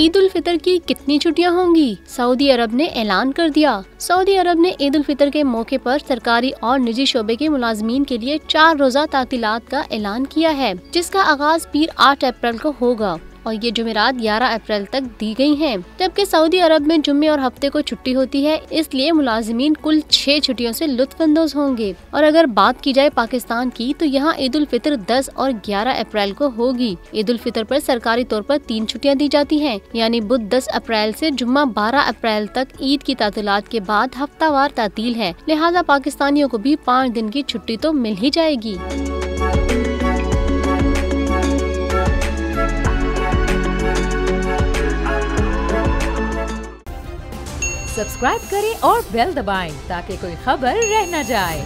ईद उल फितर की कितनी छुट्टियां होंगी? सऊदी अरब ने ऐलान कर दिया। सऊदी अरब ने ईद उल फितर के मौके पर सरकारी और निजी शोबे के मुलाजमीन के लिए 4 रोजा तातीलात का ऐलान किया है, जिसका आगाज पीर 8 अप्रैल को होगा और ये जुमेरात 11 अप्रैल तक दी गई हैं। जबकि सऊदी अरब में जुम्मे और हफ्ते को छुट्टी होती है, इसलिए मुलाजिमीन कुल 6 छुट्टियों से लुत्फअंदोज होंगे। और अगर बात की जाए पाकिस्तान की, तो यहाँ ईद उल फितर 10 और 11 अप्रैल को होगी। ईद उल फितर पर सरकारी तौर पर 3 छुट्टियाँ दी जाती हैं, यानी बुध 10 अप्रैल से जुम्मा 12 अप्रैल तक ईद की तातीलात के बाद हफ्तावार तातील है। लिहाजा पाकिस्तानियों को भी 5 दिन की छुट्टी तो मिल ही जाएगी। सब्सक्राइब करें और बेल दबाएं ताकि कोई खबर रह न जाए।